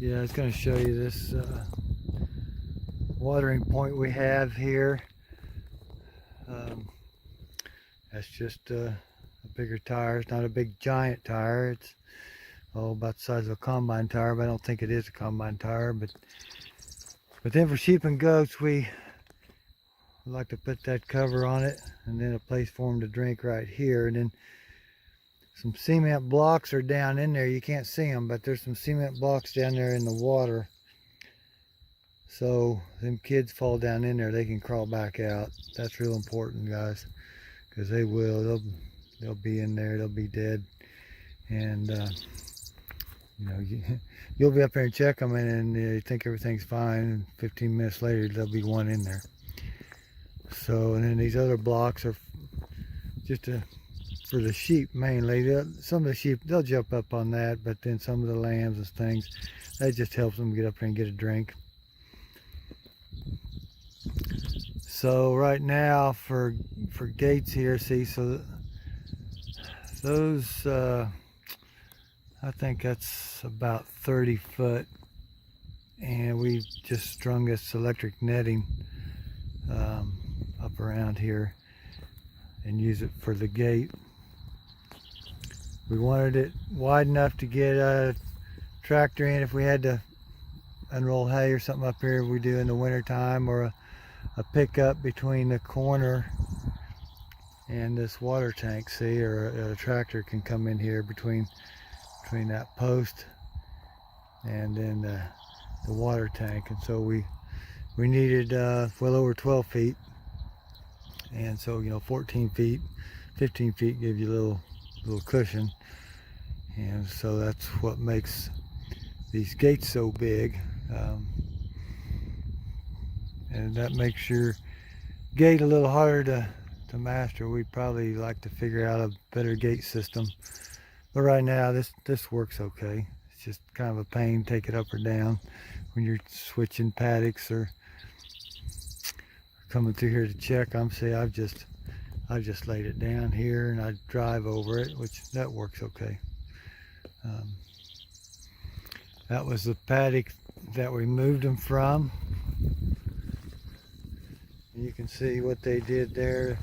Yeah, I was going to show you this watering point we have here. That's just a bigger tire. It's not a big giant tire. It's about the size of a combine tire, but I don't think it is a combine tire. But then for sheep and goats, we like to put that cover on it, and then a place for them to drink right here. And then some cement blocks are down in there. You can't see them, but there's some cement blocks down there in the water. So them kids fall down in there, they can crawl back out. That's real important, guys, because they will. They'll be in there. They'll be dead. And you know, you'll be up there and check them, and you think everything's fine. And 15 minutes later, there'll be one in there. So, and then these other blocks are just for the sheep mainly. Some of the sheep, they'll jump up on that, but then some of the lambs and things, that just helps them get up there and get a drink. So right now for gates here, see, so those, I think that's about 30 foot, and we just strung this electric netting up around here and use it for the gate. We wanted it wide enough to get a tractor in if we had to unroll hay or something up here we do in the winter time, or a pickup between the corner and this water tank, see, or a tractor can come in here between that post and then the water tank. And so we needed well over 12 feet, and so 14 feet, 15 feet give you a little cushion, and so that's what makes these gates so big. And that makes your gate a little harder to master. We'd probably like to figure out a better gate system, but right now this works okay. It's just kind of a pain, take it up or down when you're switching paddocks or coming through here to check. I've just laid it down here and I drive over it, which that works okay. That was the paddock that we moved them from. You can see what they did there.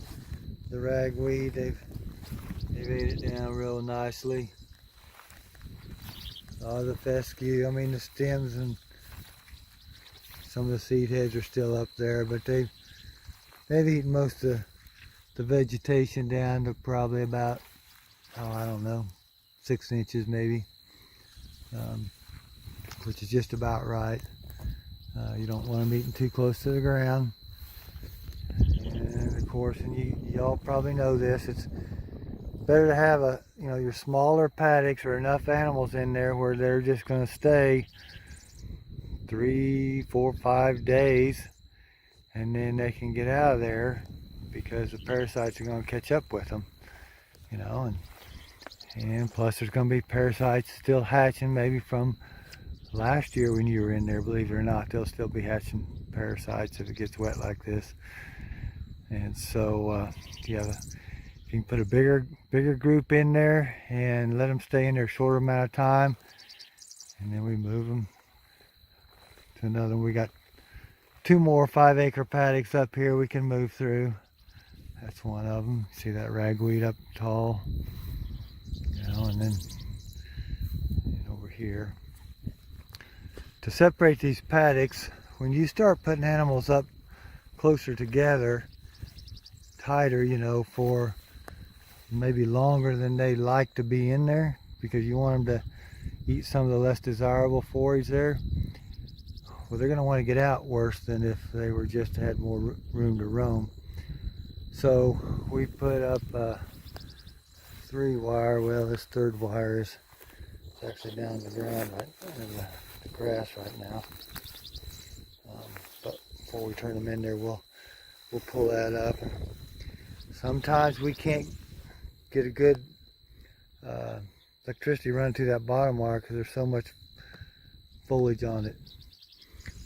The ragweed, they've ate it down real nicely. All the fescue, I mean the stems and some of the seed heads are still up there, but they've eaten most of the vegetation down to probably about, I don't know, 6 inches maybe, which is just about right. You don't want them eating too close to the ground. And of course, and y'all probably know this, it's better to have your smaller paddocks or enough animals in there where they're just going to stay 3, 4, 5 days, and then they can get out of there because the parasites are going to catch up with them, and plus there's going to be parasites still hatching maybe from last year when you were in there. Believe it or not, they'll still be hatching parasites if it gets wet like this. And so you can put a bigger group in there and let them stay in there a shorter amount of time, and then we move them to another. We got 2 more 5-acre paddocks up here we can move through. That's one of them. See that ragweed up tall, and then over here. To separate these paddocks, when you start putting animals up closer together, tighter, for maybe longer than they like to be in there, because you want them to eat some of the less desirable forage there, well, they're going to want to get out worse than if they were just had more room to roam. So we put up 3 wire. Well, this 3rd wire is actually down on the ground right in the grass right now. But before we turn them in there, we'll pull that up. Sometimes we can't get a good electricity run through that bottom wire because there's so much foliage on it,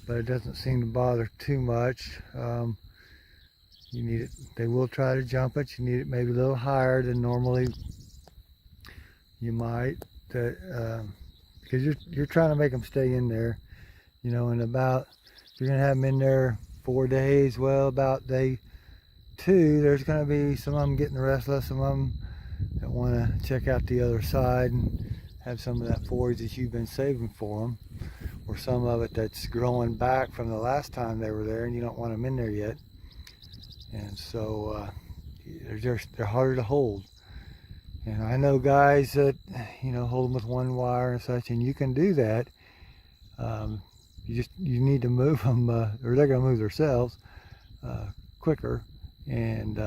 but it doesn't seem to bother too much. You need it, they will try to jump it. You need it maybe a little higher than normally you might, because because you're trying to make them stay in there, you know. And about, if you're gonna have them in there 4 days, well, about day 2, there's gonna be some of them getting restless, some of them that want to check out the other side and have some of that forage that you've been saving for them, or some of it that's growing back from the last time they were there and you don't want them in there yet. And so they're harder to hold. And I know guys that, you know, hold them with one wire and such, and you can do that. You need to move them, or they're going to move themselves quicker, and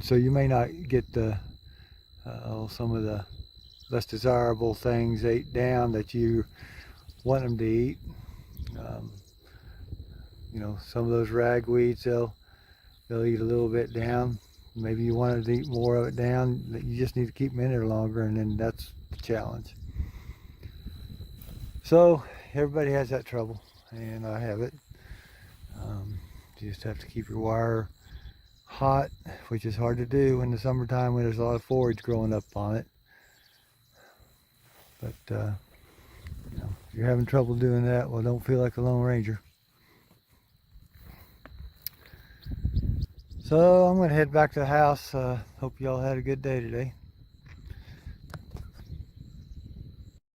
so you may not get the some of the less desirable things ate down that you want them to eat. You know, some of those ragweeds, they'll eat a little bit down. Maybe you wanted to eat more of it down. You just need to keep them in there longer, and then that's the challenge. So everybody has that trouble, and I have it. You just have to keep your wire hot, which is hard to do in the summertime when there's a lot of forage growing up on it. But you know, if you're having trouble doing that, well, don't feel like a Lone Ranger. So I'm going to head back to the house. Hope y'all had a good day today.